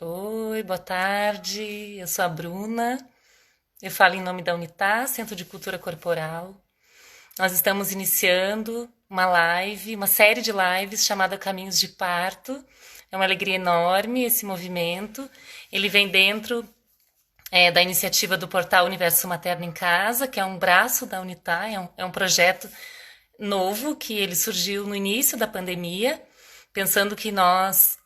Oi, boa tarde. Eu sou a Bruna. Eu falo em nome da Unitá, Centro de Cultura Corporal. Nós estamos iniciando uma live, uma série de lives chamada Caminhos de Parto. É uma alegria enorme esse movimento. Ele vem dentro da iniciativa do portal Universo Materno em Casa, que é um braço da Unitá, é um projeto novo que ele surgiu no início da pandemia, pensando que nós,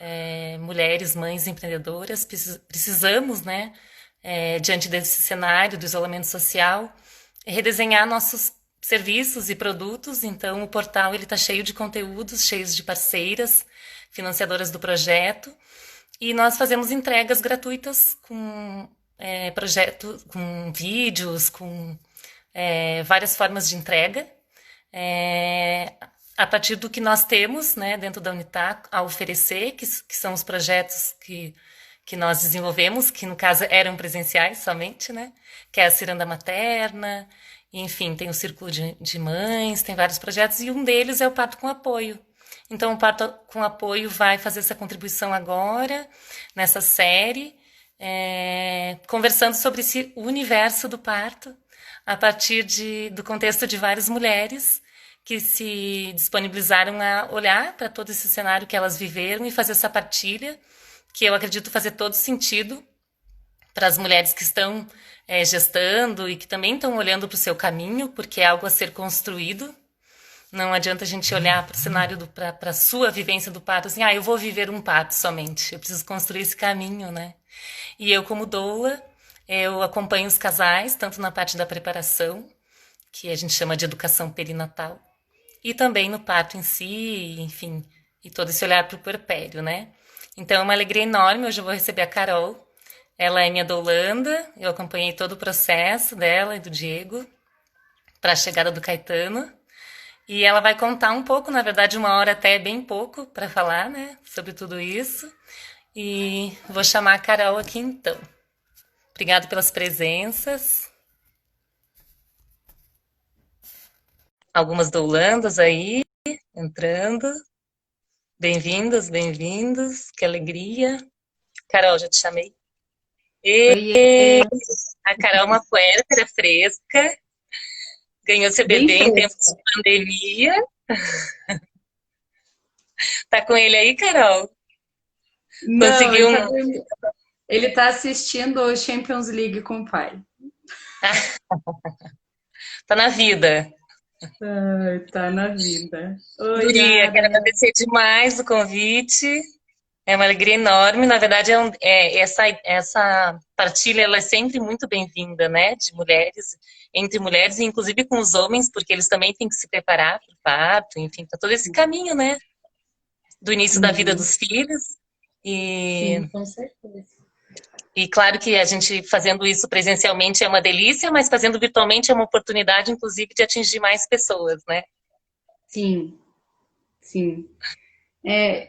mulheres, mães empreendedoras, precisamos, né, diante desse cenário do isolamento social, redesenhar nossos serviços e produtos. Então, o portal ele está cheio de conteúdos, cheios de parceiras, financiadoras do projeto, e nós fazemos entregas gratuitas com projeto, com vídeos, com várias formas de entrega, é, a partir do que nós temos, né, dentro da Unitac a oferecer, que são os projetos que nós desenvolvemos, que no caso eram presenciais somente, né, que é a ciranda materna, enfim, tem o círculo de mães, tem vários projetos, e um deles é o Parto com Apoio. Então, o Parto com Apoio vai fazer essa contribuição agora, nessa série, conversando sobre esse universo do parto, a partir do contexto de várias mulheres que se disponibilizaram a olhar para todo esse cenário que elas viveram e fazer essa partilha, que eu acredito fazer todo sentido para as mulheres que estão gestando e que também estão olhando para o seu caminho, porque é algo a ser construído. Não adianta a gente olhar para o cenário, para a sua vivência do parto, assim, eu vou viver um parto somente. Eu preciso construir esse caminho, né? E eu, como doula, eu acompanho os casais, tanto na parte da preparação, que a gente chama de educação perinatal, e também no parto em si, enfim, e todo esse olhar para o puerpério, né? Então é uma alegria enorme. Hoje eu vou receber a Carol. Ela é minha doulanda, eu acompanhei todo o processo dela e do Diego para a chegada do Caetano. E ela vai contar um pouco, na verdade, uma hora até bem pouco para falar, né, sobre tudo isso. E vou chamar a Carol aqui então. Obrigado pelas presenças. Algumas doulandas aí entrando. Bem-vindas, bem-vindos. Que alegria. Carol, já te chamei. Oiê, A Carol é uma puérpera fresca. Ganhou seu bem bebê em tempos fresca. de pandemia. Tá com ele aí, Carol? Não, Conseguiu um. ele tá assistindo o Champions League com o pai. Tá na vida. Ai, tá na vida. Oi, Guria, quero Yara. agradecer demais o convite. É uma alegria enorme. Na verdade, essa partilha ela é sempre muito bem-vinda, né? De mulheres, entre mulheres, e inclusive com os homens, porque eles também têm que se preparar para o parto, enfim, para todo esse caminho, né? Do início da vida Uhum. dos filhos. Sim, E, com certeza. e claro que a gente fazendo isso presencialmente é uma delícia, mas fazendo virtualmente é uma oportunidade, inclusive, de atingir mais pessoas, né? Sim, sim.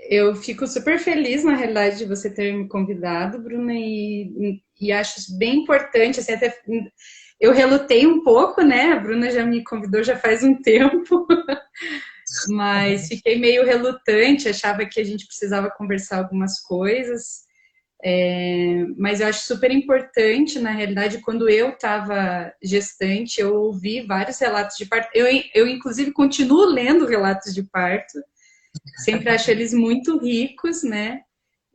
Eu fico super feliz, na realidade, de você ter me convidado, Bruna, e acho bem importante, assim, até eu relutei um pouco, né? A Bruna já me convidou já faz um tempo, mas fiquei meio relutante, achava que a gente precisava conversar algumas coisas, mas eu acho super importante, na realidade, quando eu estava gestante, eu ouvi vários relatos de parto, eu inclusive continuo lendo relatos de parto, sempre acho eles muito ricos, né?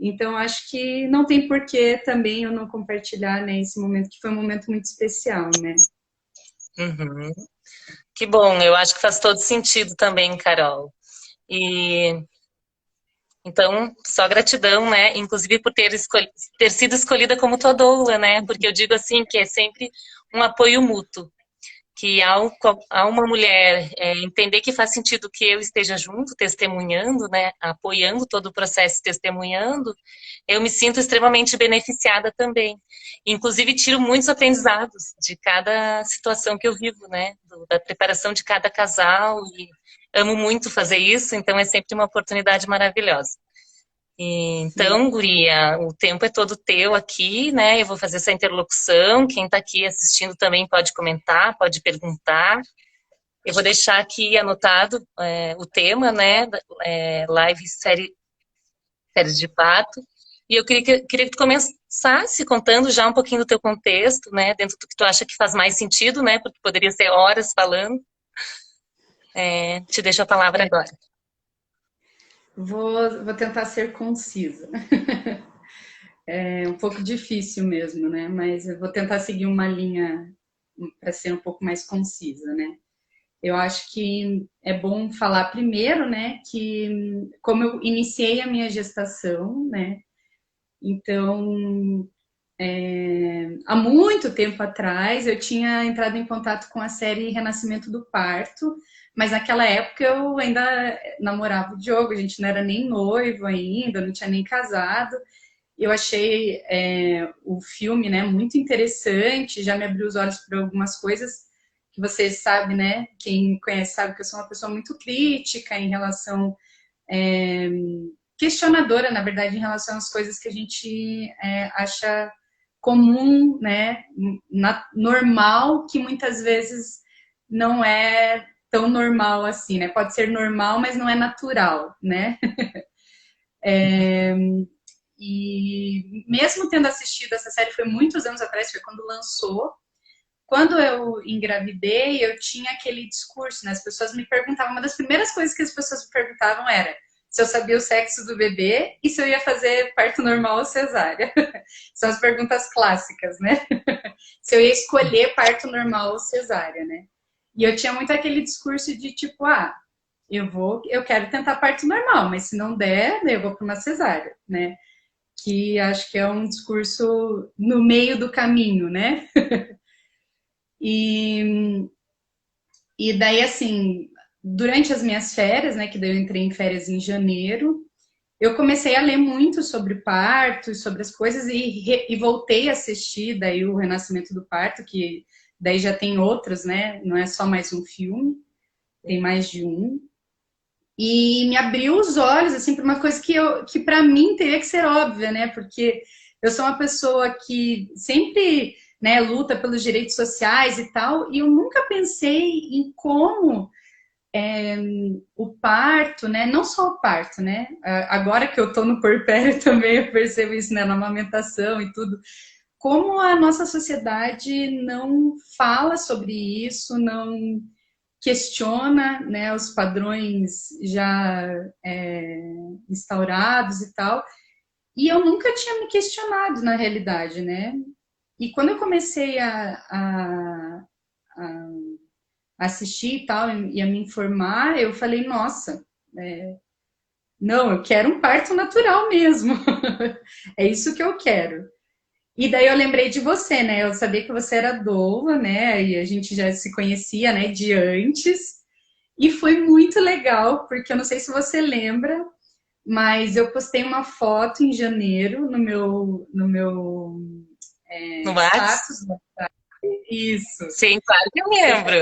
Então acho que não tem porquê também eu não compartilhar, né, esse momento que foi um momento muito especial, né? Uhum. Que bom, eu acho que faz todo sentido também, Carol. E então, só gratidão, né? Inclusive por ter sido escolhida como tua doula, né? Porque eu digo assim que é sempre um apoio mútuo. Que ao uma mulher entender que faz sentido que eu esteja junto, testemunhando, né? Apoiando todo o processo, testemunhando, eu me sinto extremamente beneficiada também. Inclusive, tiro muitos aprendizados de cada situação que eu vivo, né? Da preparação de cada casal. E amo muito fazer isso, então é sempre uma oportunidade maravilhosa. Sim. Então, guria, o tempo é todo teu aqui, né? Eu vou fazer essa interlocução. Quem está aqui assistindo também pode comentar, pode perguntar. Eu vou deixar aqui anotado o tema, né? Live séries de parto. E eu queria que tu começasse contando já um pouquinho do teu contexto, né? Dentro do que tu acha que faz mais sentido, né? Porque poderia ser horas falando. Te deixo a palavra É, agora. vou tentar ser concisa. É um pouco difícil mesmo, né? Mas eu vou tentar seguir uma linha para ser um pouco mais concisa, né? Eu acho que é bom falar primeiro, né, que como eu iniciei a minha gestação, né, então há muito tempo atrás eu tinha entrado em contato com a série Renascimento do Parto, mas naquela época eu ainda namorava o Diogo, a gente não era nem noivo ainda, não tinha nem casado. Eu achei o filme, né, muito interessante, já me abriu os olhos para algumas coisas que você sabe, né? Quem me conhece sabe que eu sou uma pessoa muito crítica em relação, é, questionadora, na verdade, em relação às coisas que a gente acha comum, né? Normal, que muitas vezes não é tão normal assim, né? Pode ser normal, mas não é natural, né? E mesmo tendo assistido essa série, foi muitos anos atrás, foi quando lançou. Quando eu engravidei, eu tinha aquele discurso, né? As pessoas me perguntavam, uma das primeiras coisas que as pessoas me perguntavam era se eu sabia o sexo do bebê e se eu ia fazer parto normal ou cesárea. São as perguntas clássicas, né? Se eu ia escolher parto normal ou cesárea, né? E eu tinha muito aquele discurso de tipo, eu quero tentar parto normal, mas se não der, eu vou para uma cesárea, né? Que acho que é um discurso no meio do caminho, né? E, e daí, assim, durante as minhas férias, né, que daí eu entrei em férias em janeiro, eu comecei a ler muito sobre parto, sobre as coisas, e voltei a assistir daí o Renascimento do Parto, que daí já tem outros, né, não é só mais um filme, tem mais de um. E me abriu os olhos, assim, para uma coisa que para mim teria que ser óbvia, né, porque eu sou uma pessoa que sempre, né, luta pelos direitos sociais e tal, e eu nunca pensei em como o parto, né? Não só o parto, né? Agora que eu tô no puerpério também eu percebo isso, né? Na amamentação e tudo. Como a nossa sociedade não fala sobre isso, não questiona, né? Os padrões já instaurados e tal. E eu nunca tinha me questionado na realidade, né? E quando eu comecei a assistir e tal, e a me informar, eu falei, nossa, não, eu quero um parto natural mesmo. É isso que eu quero. E daí eu lembrei de você, né? Eu sabia que você era doula, né? E a gente já se conhecia, né, de antes. E foi muito legal, porque eu não sei se você lembra, mas eu postei uma foto em janeiro no meu No Whats? status. Isso, Sim, claro que eu lembro.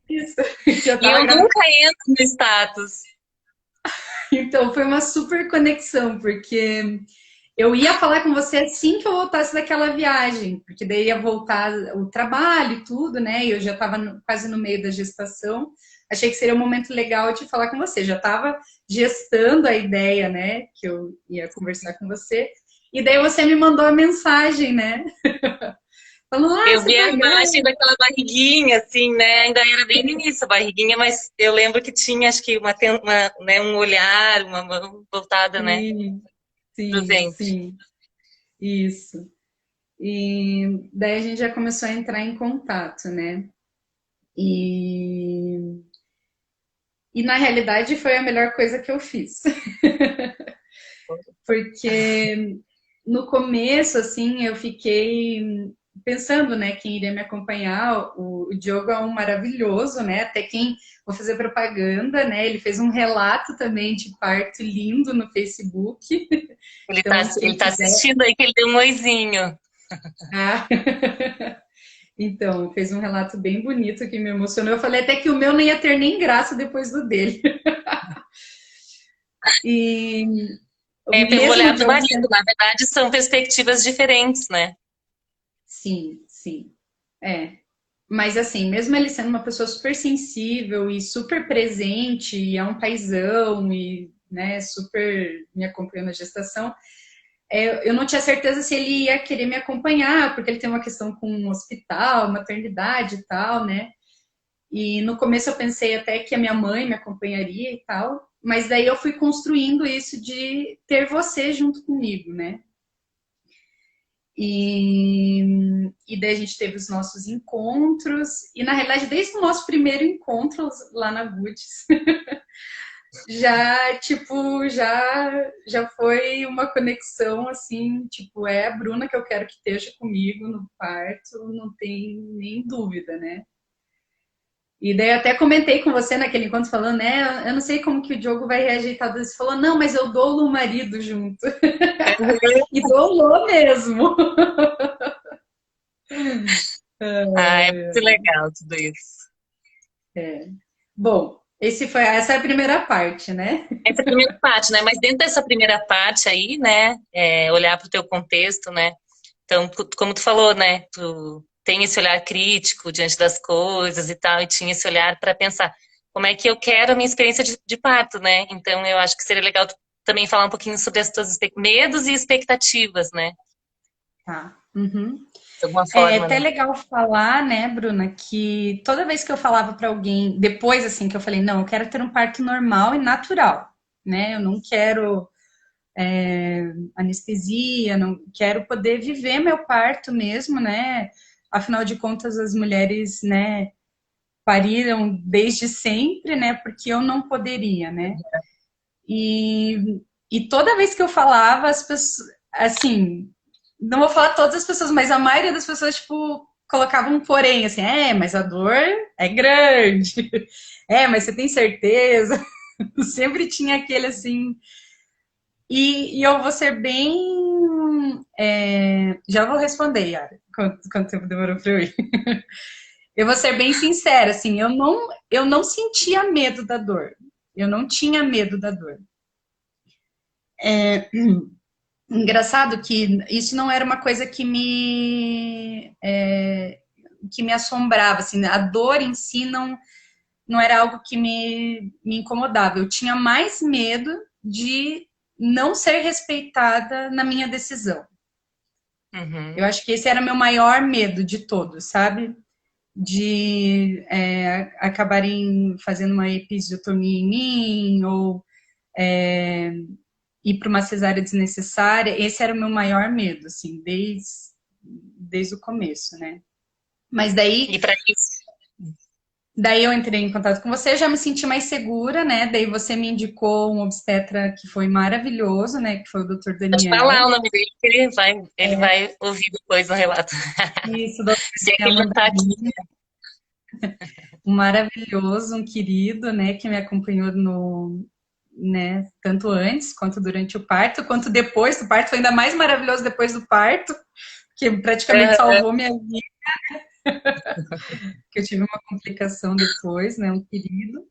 isso. Que eu E tava eu nunca entro no status. Então, foi uma super conexão, porque eu ia falar com você assim que eu voltasse daquela viagem, porque daí ia voltar o trabalho e tudo, né? E eu já estava quase no meio da gestação. Achei que seria um momento legal de falar com você. Já estava gestando a ideia, né? Que eu ia conversar com você. E daí você me mandou a mensagem, né? Falando, Eu você vi a tá imagem grávida. daquela barriguinha, assim, né? Ainda era bem no início a barriguinha, mas eu lembro que tinha, acho que, né, um olhar, uma mão voltada, né, Sim, pro sim, ventre. sim. Isso. E daí a gente já começou a entrar em contato, né? E, e na realidade foi a melhor coisa que eu fiz. Porque no começo, assim, eu fiquei pensando, né, quem iria me acompanhar. O Diogo é um maravilhoso, né? Até quem vou fazer propaganda, né? Ele fez um relato também de parto lindo no Facebook. Então, Ele quem tá quiser. assistindo aí que ele deu um oizinho. Ah, então, fez um relato bem bonito que me emocionou. Eu falei até que o meu não ia ter nem graça depois do dele. E É pelo mesmo o olhar do Diogo marido, sendo. na verdade são perspectivas diferentes, né? Sim, sim. É. Mas assim, mesmo ele sendo uma pessoa super sensível e super presente, e é um paizão, e né, super me acompanhou na gestação, eu não tinha certeza se ele ia querer me acompanhar, porque ele tem uma questão com um hospital, maternidade e tal, né? E no começo eu pensei até que a minha mãe me acompanharia e tal, mas daí eu fui construindo isso de ter você junto comigo, né? E daí a gente teve os nossos encontros, e na realidade, desde o nosso primeiro encontro lá na Goods, já, tipo, já foi uma conexão, assim, tipo, é a Bruna que eu quero que esteja comigo no parto, não tem nem dúvida, né? E daí eu até comentei com você naquele encontro, falando, né, eu não sei como que o Diogo vai reagir e tal. Você falou, não, mas eu dou o marido junto. E dou mesmo. Ah, é muito legal tudo isso. Bom, essa é a primeira parte, né? Essa é a primeira parte, né? Mas dentro dessa primeira parte aí, né? Olhar para o teu contexto, né? Então, como tu falou, né? Tu tem esse olhar crítico diante das coisas e tal, e tinha esse olhar para pensar como é que eu quero a minha experiência de parto, né? Então, eu acho que seria legal tu também falar um pouquinho sobre as tuas medos e expectativas, né? Tá. Uhum. De alguma É forma, até né? legal falar, né, Bruna, que toda vez que eu falava para alguém, depois assim que eu falei, não, eu quero ter um parto normal e natural, né? Eu não quero anestesia, não quero poder viver meu parto mesmo, né? Afinal de contas, as mulheres, né, pariram desde sempre, né? Porque eu não poderia, né? E toda vez que eu falava, as pessoas, assim, não vou falar todas as pessoas, mas a maioria das pessoas, tipo, colocavam um porém, assim, mas a dor é grande. Mas você tem certeza? Sempre tinha aquele, assim. E eu vou ser bem. Já vou responder, Yara, quanto tempo demorou para eu ir. Eu vou ser bem sincera, assim, eu não sentia medo da dor. Eu não tinha medo da dor. Engraçado que isso não era uma coisa que me assombrava, assim, a dor em si não era algo que me incomodava. Eu tinha mais medo de não ser respeitada na minha decisão. Eu Uhum. acho que esse era meu maior medo de todos, sabe? De acabarem fazendo uma episiotomia em mim ou ir para uma cesárea desnecessária. Esse era o meu maior medo, assim, desde o começo, né? Mas E para isso, daí eu entrei em contato com você, já me senti mais segura, né? Daí você me indicou um obstetra que foi maravilhoso, né? Que foi o Dr. pode falar Daniel. o nome dele, que ele vai ouvir depois no relato. Isso, Dr. Se é que Daniel ele não tá aqui. Mandarim, um maravilhoso, um querido, né? Que me acompanhou né? Tanto antes quanto durante o parto, quanto depois do parto, foi ainda mais maravilhoso depois do parto, que praticamente Aham. salvou minha vida, que eu tive uma complicação depois, né? Um querido.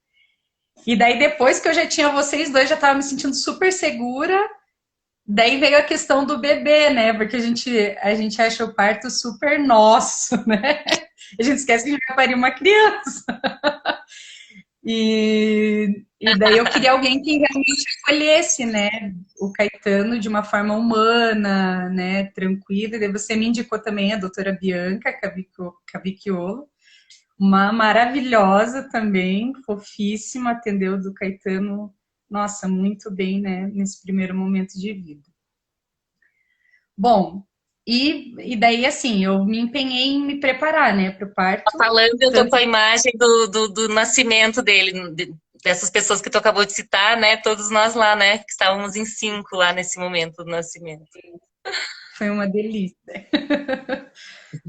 E daí, depois que eu já tinha vocês dois, já estava me sentindo super segura. Daí veio a questão do bebê, né? Porque a gente acha o parto super nosso, né? A gente esquece que a gente vai parir uma criança. E daí eu queria alguém que realmente acolhesse, né? O Caetano de uma forma humana, né? Tranquila. E daí você me indicou também a doutora Bianca Cavicchiolo, uma maravilhosa também, fofíssima, atendeu do Caetano, nossa, muito bem, né, nesse primeiro momento de vida. Bom, e daí, assim, eu me empenhei em me preparar, né, para o Tá parto, falando, eu tô com tanto a imagem do nascimento dele, dessas pessoas que tu acabou de citar, né? Todos nós lá, né? Que estávamos em 5 lá nesse momento do nascimento. foi uma delícia,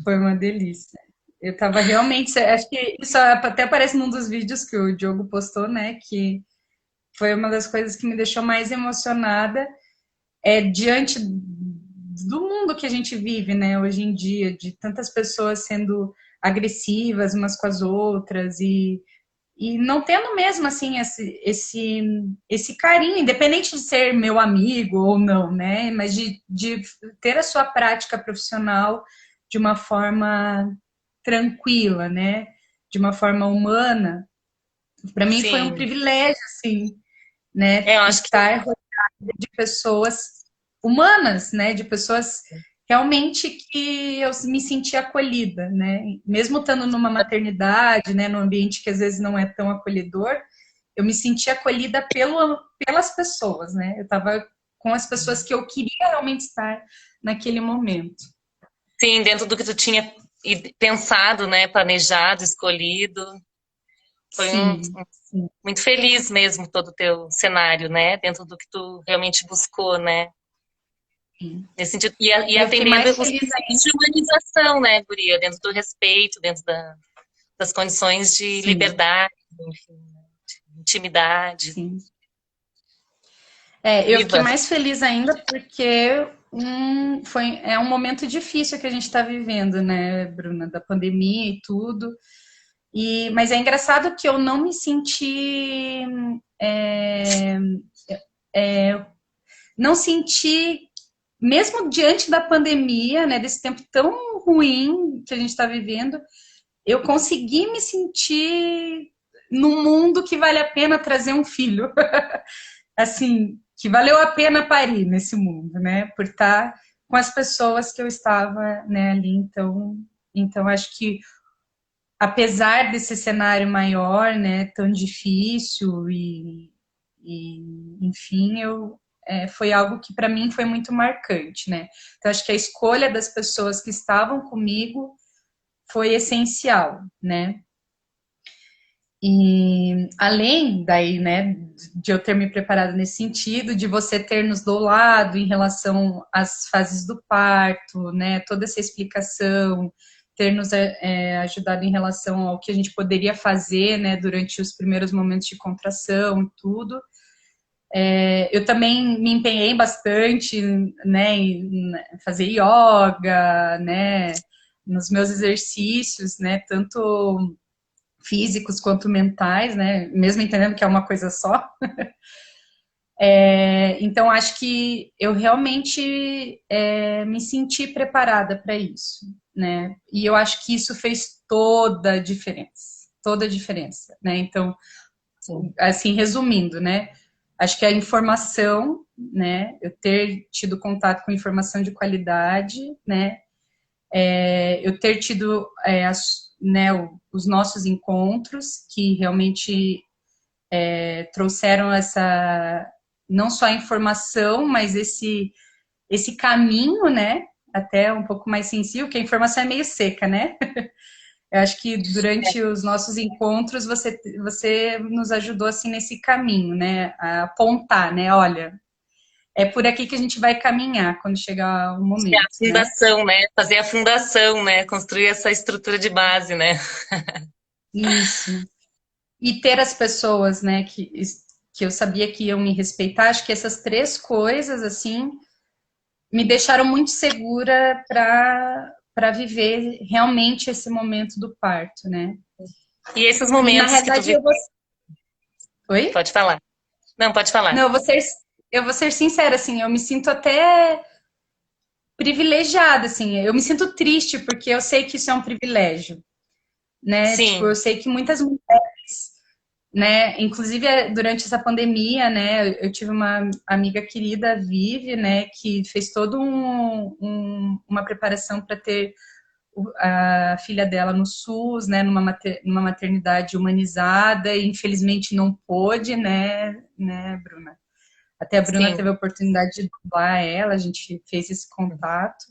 foi uma delícia. Eu tava realmente, acho que isso até aparece num dos vídeos que o Diogo postou, né, que foi uma das coisas que me deixou mais emocionada diante do mundo que a gente vive, né, hoje em dia, de tantas pessoas sendo agressivas umas com as outras e não tendo mesmo assim esse carinho, independente de ser meu amigo ou não, né, mas de ter a sua prática profissional de uma forma tranquila, né, de uma forma humana. Para mim foi um Sim. privilégio, assim, né, Eu acho que estar rodeada de pessoas humanas, né? De pessoas realmente que eu me senti acolhida, né? Mesmo estando numa maternidade, né? Num ambiente que às vezes não é tão acolhedor, eu me senti acolhida pelas pessoas, né? Eu estava com as pessoas que eu queria realmente estar naquele momento. Sim, dentro do que tu tinha pensado, né? Planejado, escolhido. Foi Sim, sim, muito feliz mesmo todo o teu cenário, né? Dentro do que tu realmente buscou, né? sim. Nesse sentido, e E eu fiquei atendendo mais os feliz princípios ainda. de humanização, né, Guria? Dentro do respeito, dentro das condições de Sim, liberdade, enfim, de intimidade. sim. Eu fiquei Viva! mais feliz ainda porque é um momento difícil que a gente está vivendo, né, Bruna, da pandemia e tudo. Mas é engraçado que eu não me senti, é, não senti, mesmo diante da pandemia, né, desse tempo tão ruim que a gente está vivendo, eu consegui me sentir num mundo que vale a pena trazer um filho. Assim, que valeu a pena parir nesse mundo, né? Por estar com as pessoas que eu estava, né, ali. Então acho que apesar desse cenário maior, né, tão difícil enfim, foi algo que para mim foi muito marcante, né? Então acho que a escolha das pessoas que estavam comigo foi essencial, né? E além daí, né, de eu ter me preparado nesse sentido, de você ter nos doado em relação às fases do parto, né, toda essa explicação, ter nos ajudado em relação ao que a gente poderia fazer, né, durante os primeiros momentos de contração e tudo. Eu também me empenhei bastante, né, em fazer yoga, né, nos meus exercícios, né, tanto físicos quanto mentais, né? Mesmo entendendo que é uma coisa só. Então, acho que eu realmente me senti preparada para isso, né? E eu acho que isso fez toda a diferença, né? Então, Sim. assim, resumindo, né? Acho que a informação, né? Eu ter tido contato com informação de qualidade, né? Eu ter tido né, os nossos encontros, que realmente trouxeram essa não só a informação, mas esse caminho, né? Até um pouco mais sensível, que a informação é meio seca, né? Eu acho que durante os nossos encontros você nos ajudou assim nesse caminho, né? A apontar, né? Olha, é por aqui que a gente vai caminhar quando chegar o É a momento, né? fundação, né? Fazer a fundação, né? Construir essa estrutura de base, né? Isso. E ter as pessoas, né, que eu sabia que iam me respeitar, acho que essas três coisas, assim, me deixaram muito segura para viver realmente esse momento do parto, né? E esses E na momentos que tu realidade viveu, eu vou. Oi? pode falar. Não, pode falar. Não, eu vou ser sincera, assim, eu me sinto até privilegiada, assim, eu me sinto triste porque eu sei que isso é um privilégio, né? Tipo, eu Sim, sei que muitas né? Inclusive durante essa pandemia, né? Eu tive uma amiga querida, Vivi, né? Que fez todo uma preparação para ter a filha dela no SUS, né? Numa maternidade humanizada e infelizmente não pôde, né, Bruna? Até a Bruna sim. teve a oportunidade de dublar ela, a gente fez esse contato.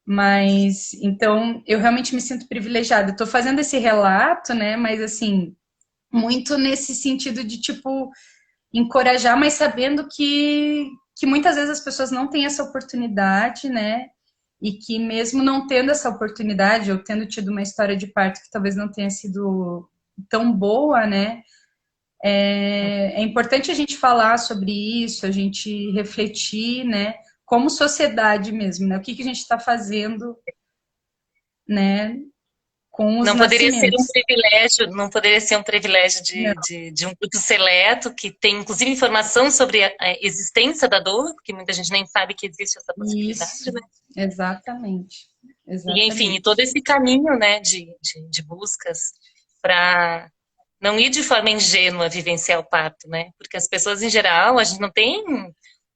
Mas então eu realmente me sinto privilegiada. Estou fazendo esse relato, né? Mas assim, muito nesse sentido de tipo encorajar, mas sabendo que muitas vezes as pessoas não têm essa oportunidade, né? E que mesmo não tendo essa oportunidade, ou tendo tido uma história de parto que talvez não tenha sido tão boa, né? É importante a gente falar sobre isso, a gente refletir, né? Como sociedade mesmo, né? O que a gente está fazendo, né? Com os Não poderia ser um nascimentos. privilégio, não poderia ser um privilégio Não, de um grupo seleto que tem, inclusive, informação sobre a existência da dor, porque muita gente nem sabe que existe essa possibilidade, isso, né? exatamente, E, enfim, e exatamente. todo esse caminho, né, de buscas para não ir de forma ingênua vivenciar o parto, né? Porque as pessoas, em geral, a gente não tem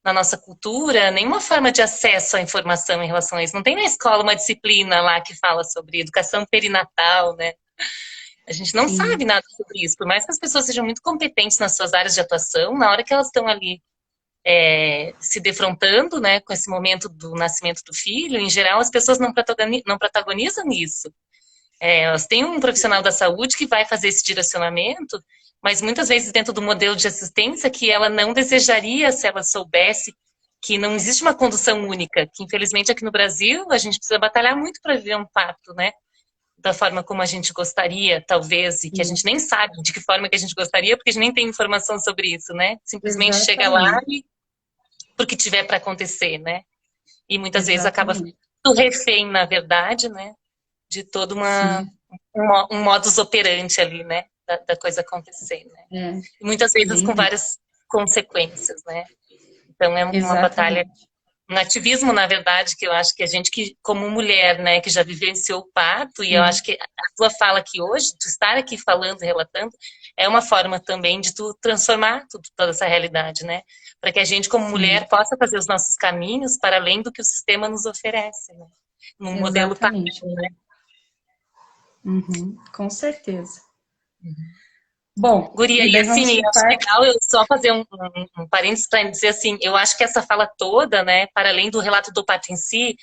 na nossa cultura nenhuma forma de acesso à informação em relação a isso. Não tem na escola uma disciplina lá que fala sobre educação perinatal, né? A gente não sabe Sim, nada sobre isso. Por mais que as pessoas sejam muito competentes nas suas áreas de atuação, na hora que elas estão ali se defrontando, né, com esse momento do nascimento do filho, em geral as pessoas não protagonizam isso. Elas têm um profissional da saúde que vai fazer esse direcionamento, mas muitas vezes dentro do modelo de assistência que ela não desejaria se ela soubesse que não existe uma condução única, que infelizmente aqui no Brasil a gente precisa batalhar muito para viver um parto, né? Da forma como a gente gostaria, talvez, e que a sim, gente nem sabe de que forma que a gente gostaria, porque a gente nem tem informação sobre isso, né? Simplesmente chega lá exatamente, e porque tiver para acontecer, né? E muitas vezes acaba exatamente. ficando refém, na verdade, né? De todo Sim, um modus operandi ali, né? Da coisa acontecer, né? é, E muitas vezes com bem, várias consequências, né? Então é uma batalha, exatamente. um ativismo, na verdade, que eu acho que a gente que, como mulher, né, que já vivenciou o parto, e eu acho Sim, que a tua fala aqui hoje, tu estar aqui falando, relatando, é uma forma também de tu transformar toda essa realidade, né? Para que a gente, como sim, mulher, possa fazer os nossos caminhos para além do que o sistema nos oferece, né? Num modelo padrão, exatamente. né? Uhum, com certeza. Bom, Guria, e e daí vamos assim, por eu acho parte. legal eu só fazer um parênteses para dizer assim, eu acho que essa fala toda, né, para além do relato do parto em si,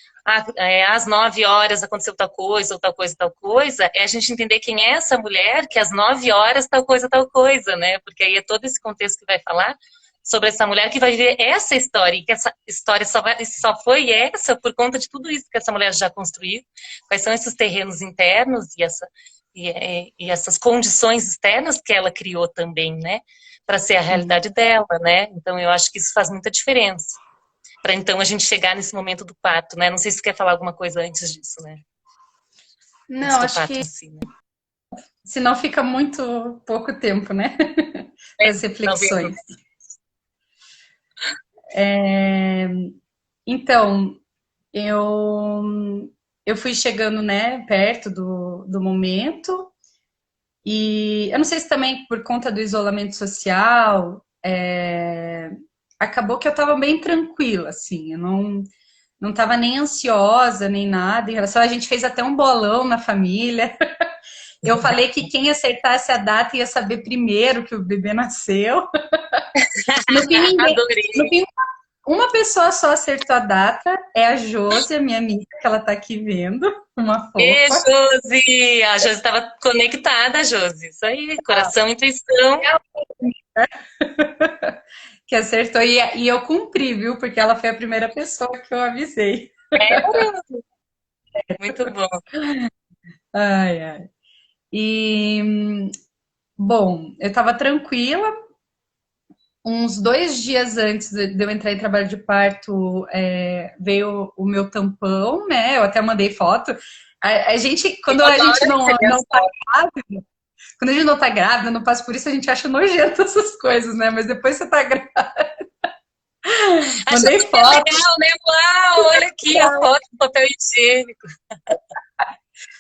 às 9 horas aconteceu tal coisa, ou tal coisa, é a gente entender quem é essa mulher, que às 9 horas tal coisa, né, porque aí é todo esse contexto que vai falar sobre essa mulher que vai viver essa história, e que essa história só foi essa por conta de tudo isso que essa mulher já construiu, quais são esses terrenos internos e essas condições externas que ela criou também, né, para ser a Sim. realidade dela, né? Então eu acho que isso faz muita diferença. Para então a gente chegar nesse momento do parto, né? Não sei se você quer falar alguma coisa antes disso, né? Antes Não, do acho parto que em si, né? senão fica muito pouco tempo, né? É, Para as talvez. reflexões. Então, eu fui chegando, né, perto do momento, e eu não sei se também por conta do isolamento social, acabou que eu estava bem tranquila, assim, eu não estava nem ansiosa, nem nada em relação. A gente fez até um bolão na família. Eu falei que quem acertasse a data ia saber primeiro que o bebê nasceu. No fim, ninguém. No Adorei. fim, uma pessoa só acertou a data, é a Josi, a minha amiga, que ela tá aqui vendo, uma E fofa. Josi! A Josi estava conectada, Josi. Isso aí, coração e intuição. Que acertou, e eu cumpri, viu? Porque ela foi a primeira pessoa que eu avisei. Muito bom. Ai, ai. E, bom, eu tava tranquila. Uns 2 dias antes de eu entrar em trabalho de parto, veio o meu tampão, né? Eu até mandei foto. A gente, Eu quando a gente adoro não, receber não as tá fotos. grávida, quando a gente não tá grávida, não passa por isso, a gente acha nojento essas coisas, né? Mas depois você tá grávida. Achou Mandei super foto, legal, né? Uau, olha aqui a foto do papel higiênico.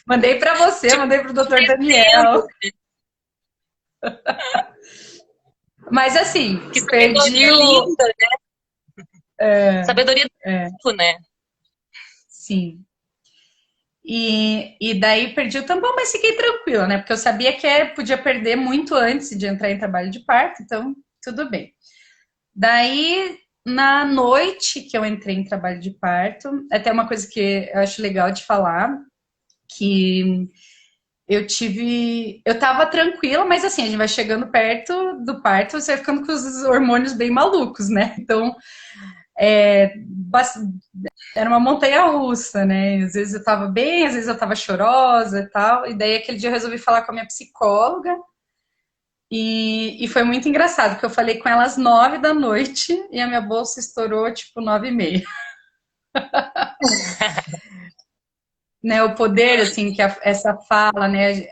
mandei para você, Tipo, mandei pro doutor entendo Daniel. Mas assim, que perdi sabedoria o. linda, né? Sabedoria do tempo, né? Sim. E daí perdi o tampão, mas fiquei tranquila, né? Porque eu sabia que podia perder muito antes de entrar em trabalho de parto, então tudo bem. Daí, na noite que eu entrei em trabalho de parto, até uma coisa que eu acho legal de falar, que eu tava tranquila, mas assim, a gente vai chegando perto do parto, você vai ficando com os hormônios bem malucos, né? Então, é, era uma montanha russa, né? Às vezes eu tava bem, às vezes eu tava chorosa e tal. E daí aquele dia eu resolvi falar com a minha psicóloga. E foi muito engraçado, porque eu falei com ela às 9 da noite e a minha bolsa estourou tipo 9h30. Né, o poder, assim, que essa fala, né?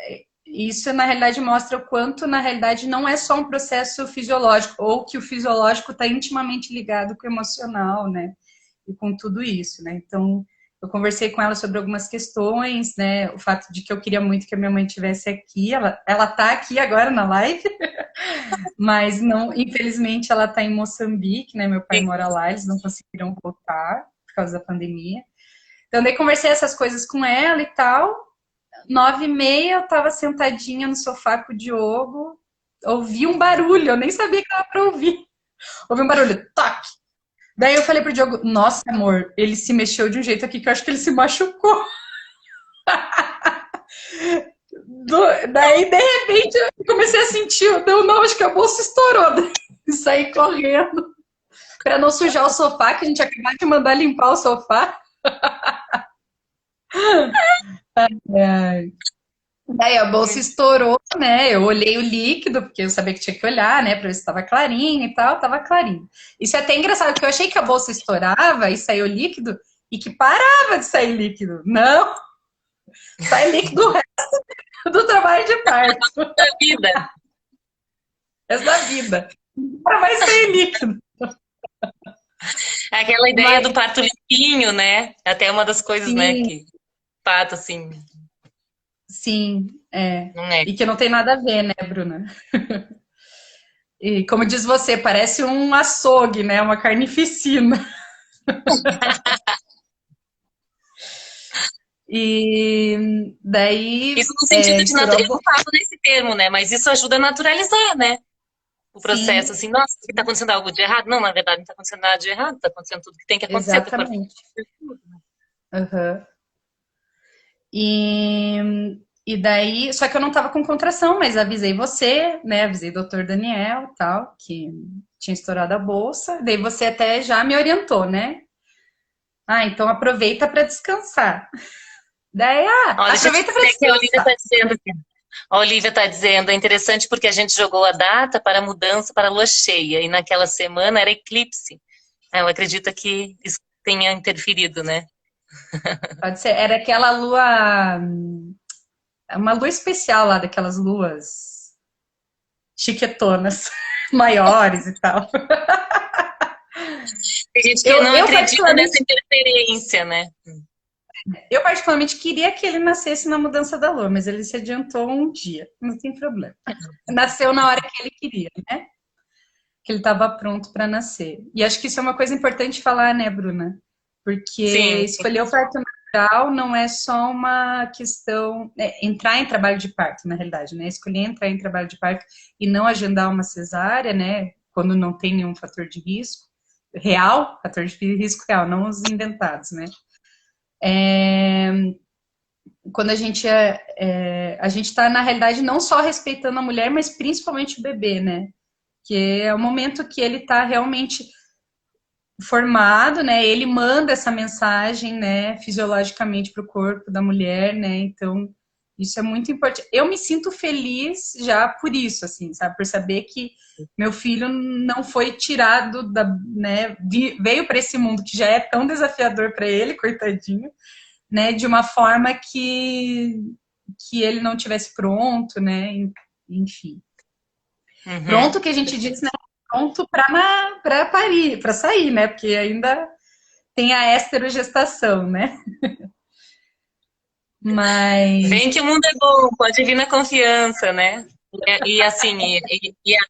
Isso na realidade mostra o quanto, na realidade, não é só um processo fisiológico, ou que o fisiológico está intimamente ligado com o emocional, né? E com tudo isso, né? Então, eu conversei com ela sobre algumas questões, né? O fato de que eu queria muito que a minha mãe estivesse aqui. Ela tá aqui agora na live, mas não, infelizmente ela tá em Moçambique, né? Meu pai mora lá, eles não conseguiram voltar por causa da pandemia. Então, daí conversei essas coisas com ela e tal. 9h30, eu tava sentadinha no sofá com o Diogo, ouvi um barulho, eu nem sabia que era pra ouvir. Ouvi um barulho, toque. Daí eu falei pro Diogo, nossa, amor, ele se mexeu de um jeito aqui que eu acho que ele se machucou. Daí, de repente, eu comecei a sentir, não, acho que a bolsa estourou. Daí saí correndo para não sujar o sofá, que a gente acabou de mandar limpar o sofá. É. Daí a bolsa estourou, né? Eu olhei o líquido, porque eu sabia que tinha que olhar, né? Pra ver se estava clarinho e tal, tava clarinho. Isso é até engraçado, porque eu achei que a bolsa estourava e saiu líquido, e que parava de sair líquido. Não, sai líquido o resto do trabalho de parto. Da vida. Essa vida. Nunca vai sair líquido. É aquela ideia Mas, do parto limpinho, né? Até uma das coisas, né, sim, que parto, assim, sim, é. não é. E que não tem nada a ver, né, Bruna? E como diz você, parece um açougue, né? Uma carnificina. E daí Isso no sentido de estourou a eu não bolsa. falo nesse termo, né? Mas isso ajuda a naturalizar, né? O processo, Sim, assim, nossa, está acontecendo algo de errado? Não, na verdade, não está acontecendo nada de errado, está acontecendo tudo que tem que acontecer para o corpo. exatamente. Uhum. E daí, só que eu não tava com contração, mas avisei você, né? Avisei o doutor Daniel, tal, que tinha estourado a bolsa. Daí você até já me orientou, né? Ah, então aproveita para descansar. Daí, Ó, deixa eu te aproveita para dizer que a Olivia descansar. está dizendo aqui. A Olivia está dizendo, é interessante porque a gente jogou a data para a mudança para a lua cheia, e naquela semana era eclipse. Ela acredita que isso tenha interferido, né? Pode ser, era aquela lua, uma lua especial lá, daquelas luas chiquetonas, maiores e tal. Tem gente que Eu, não eu acredita nessa particularmente interferência, né? Eu particularmente queria que ele nascesse na mudança da lua, mas ele se adiantou um dia, não tem problema. Nasceu na hora que ele queria, né? Que ele estava pronto para nascer. E acho que isso é uma coisa importante falar, né, Bruna? Porque Sim, escolher o parto natural não é só uma questão. Entrar em trabalho de parto, na realidade, né? Escolher entrar em trabalho de parto e não agendar uma cesárea, né? Quando não tem nenhum fator de risco real, fator de risco real, não os inventados, né? É, quando a gente está na realidade não só respeitando a mulher, mas principalmente o bebê, né? Que é o momento que ele está realmente formado, né? Ele manda essa mensagem, né? Fisiologicamente para o corpo da mulher, né? Então isso é muito importante. Eu me sinto feliz já por isso, assim, sabe? Por saber que meu filho não foi tirado da, né? Veio para esse mundo que já é tão desafiador para ele, coitadinho, né, de uma forma que ele não tivesse pronto, né, enfim. uhum. Pronto que a gente diz, né, pronto para parir, para sair, né, porque ainda tem a esterogestação, né, mas Vem que o mundo é bom, pode vir na confiança, né? E assim,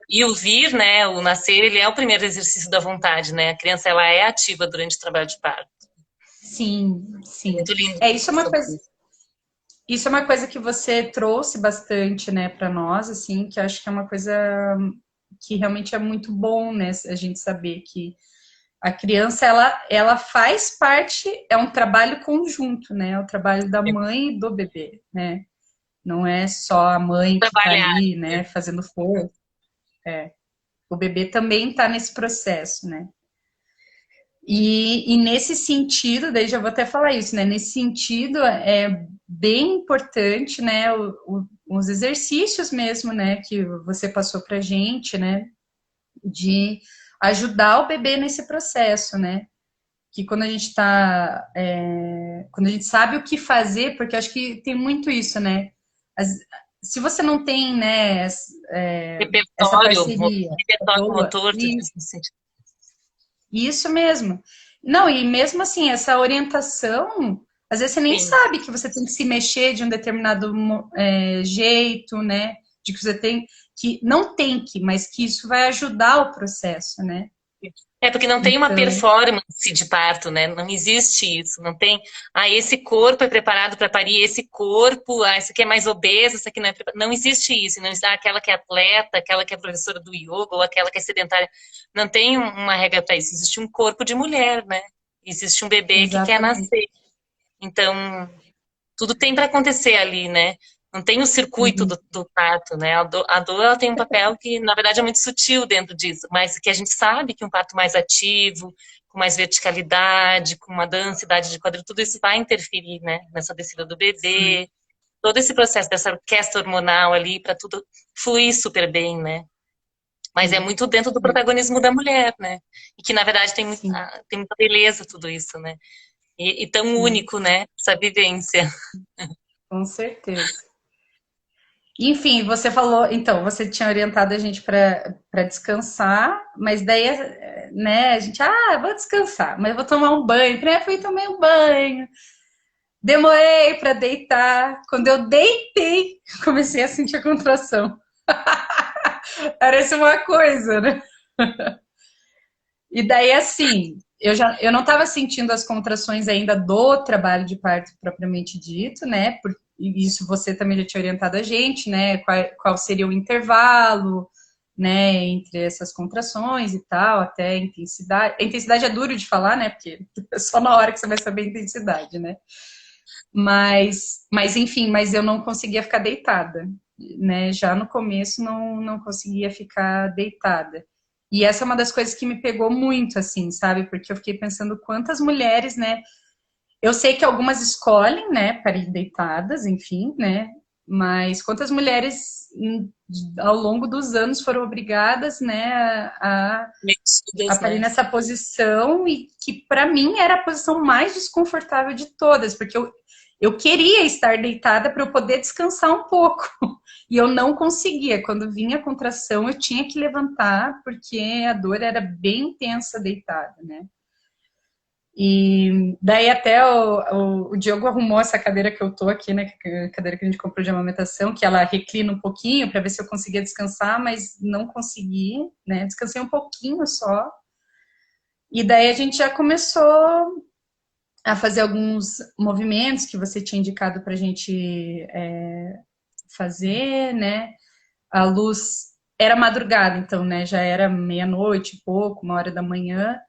e o vir, né, o nascer, ele é o primeiro exercício da vontade, né? A criança, ela é ativa durante o trabalho de parto. sim, É sim. muito lindo. Isso é uma coisa que você trouxe bastante, né, para nós, assim, que eu acho que é uma coisa que realmente é muito bom, né, a gente saber que a criança, ela faz parte, é um trabalho conjunto, né? É o trabalho da mãe e do bebê, né? Não é só a mãe que tá Trabalhar. ali, né, fazendo força. O bebê também tá nesse processo, né? E nesse sentido, daí já vou até falar isso, né? Nesse sentido, é bem importante, né, os exercícios mesmo, né, que você passou pra gente, né, de ajudar o bebê nesse processo, né? Que quando a gente está, quando a gente sabe o que fazer, porque eu acho que tem muito isso, né? Se você não tem, né, essa Repertório, parceria repertório boa, motor, tudo isso. isso mesmo. Não, e mesmo assim, essa orientação, às vezes você nem Sim. sabe que você tem que se mexer de um determinado jeito, né? De que você tem que, não tem que, mas que isso vai ajudar o processo, né? É porque não tem uma Então, performance de parto, né? Não existe isso. Não tem. Ah, esse corpo é preparado para parir, esse corpo, esse aqui é mais obeso, esse aqui não é preparado. Não existe isso. Não existe aquela que é atleta, aquela que é professora do yoga, ou aquela que é sedentária. Não tem uma regra para isso. Existe um corpo de mulher, né? Existe um bebê que quer exatamente. nascer. Então, tudo tem para acontecer ali, né? Não tem o circuito Uhum, do parto, né? A dor ela tem um papel que, na verdade, é muito sutil dentro disso, mas que a gente sabe que um parto mais ativo, com mais verticalidade, com uma densidade de quadril, tudo isso vai interferir, né? Nessa descida do sim, bebê, todo esse processo dessa orquestra hormonal ali, para tudo fluir super bem, né? Mas é sim, muito dentro do é, protagonismo da mulher, né? E que, na verdade, sim, tem muita beleza tudo isso, né? E tão sim, único, né? Essa vivência. com certeza. Enfim, você falou, então, você tinha orientado a gente para descansar, mas daí, né, a gente, vou descansar, mas vou tomar um banho. Primeiro fui tomei um banho, demorei para deitar. Quando eu deitei, comecei a sentir a contração. Parece uma coisa, né? E daí, assim, eu não estava sentindo as contrações ainda do trabalho de parto propriamente dito, né? E isso você também já tinha orientado a gente, né? Qual seria o intervalo, né? Entre essas contrações e tal, até a intensidade. A intensidade é duro de falar, né? Porque é só na hora que você vai saber a intensidade, né? Mas enfim, mas eu não conseguia ficar deitada, né? Já no começo não conseguia ficar deitada. E essa é uma das coisas que me pegou muito, assim, sabe? Porque eu fiquei pensando quantas mulheres, né? Eu sei que algumas escolhem, né, para ir deitadas, enfim, né? Mas quantas mulheres ao longo dos anos foram obrigadas, né, a Metidas, parir né? nessa posição e que para mim era a posição mais desconfortável de todas, porque eu queria estar deitada para eu poder descansar um pouco. E eu não conseguia. Quando vinha a contração, eu tinha que levantar, porque a dor era bem intensa deitada, né? E daí até o Diogo arrumou essa cadeira que eu tô aqui, né? A cadeira que a gente comprou de amamentação, que ela reclina um pouquinho para ver se eu conseguia descansar, mas não consegui, né? Descansei um pouquinho só. E daí a gente já começou a fazer alguns movimentos que você tinha indicado para a gente fazer, né? A luz era madrugada, então, né? Já era meia-noite, pouco, 1 hora da manhã.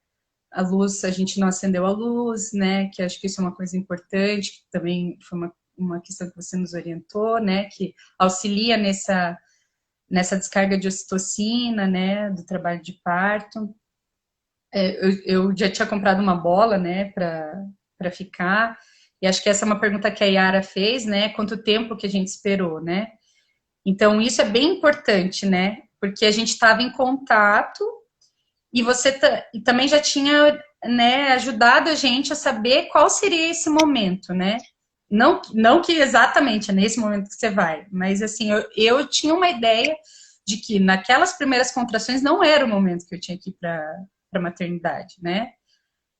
A luz, a gente não acendeu a luz, né? Que acho que isso é uma coisa importante, que também foi uma questão que você nos orientou, né? Que auxilia nessa descarga de ocitocina, né? Do trabalho de parto. Eu já tinha comprado uma bola, né? Para ficar. E acho que essa é uma pergunta que a Yara fez, né? Quanto tempo que a gente esperou, né? Então, isso é bem importante, né? Porque a gente estava em contato e você e também já tinha, né, ajudado a gente a saber qual seria esse momento, né? Não que exatamente é nesse momento que você vai, mas assim, eu tinha uma ideia de que naquelas primeiras contrações não era o momento que eu tinha que ir para a maternidade, né?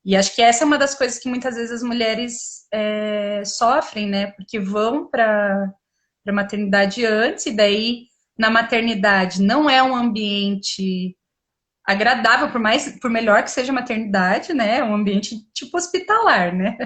E acho que essa é uma das coisas que muitas vezes as mulheres sofrem, né? Porque vão para a maternidade antes, e daí na maternidade não é um ambiente agradável, por melhor que seja a maternidade, né? É um ambiente tipo hospitalar, né?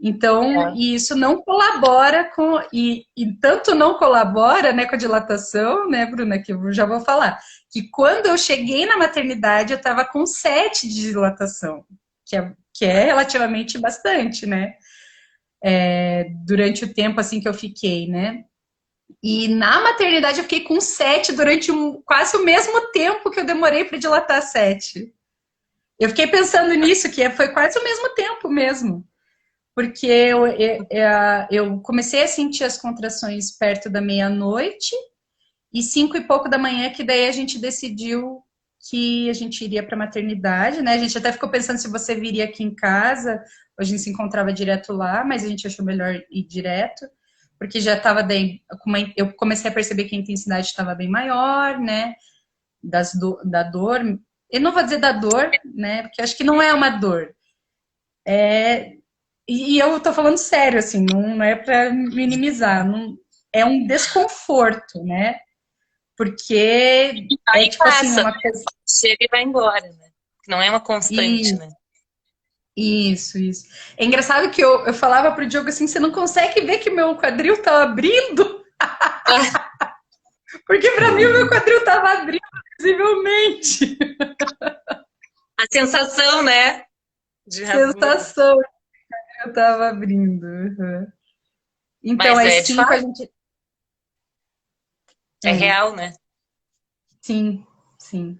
Então, É. e isso não colabora com. E tanto não colabora, né, com a dilatação, né, Bruna, que eu já vou falar, que quando eu cheguei na maternidade, eu estava com 7 de dilatação, que é relativamente bastante, né? Durante o tempo assim que eu fiquei, né? E na maternidade eu fiquei com 7 durante quase o mesmo tempo que eu demorei para dilatar 7. Eu fiquei pensando nisso, que foi quase o mesmo tempo mesmo. Porque eu comecei a sentir as contrações perto da meia-noite e 5 e pouco da manhã, que daí a gente decidiu que a gente iria para a maternidade, né? A gente até ficou pensando se você viria aqui em casa, a gente se encontrava direto lá, mas a gente achou melhor ir direto, porque já estava daí, eu comecei a perceber que a intensidade estava bem maior, né? Da dor. Eu não vou dizer da dor, né? Porque acho que não é uma dor, E eu tô falando sério, assim, não é para minimizar, não, é um desconforto, né? Porque é Aí tipo assim, passa, né? uma coisa. Chega e vai embora, né? Não é uma constante, né? Isso. É engraçado que eu falava pro Diogo assim: você não consegue ver que meu quadril tá abrindo? Porque para mim o meu quadril tava abrindo visivelmente. A sensação, né? De rasura. Sensação que eu tava abrindo. Uhum. Então, Mas às é de 5 a fato, gente. é É, real, né? sim, sim.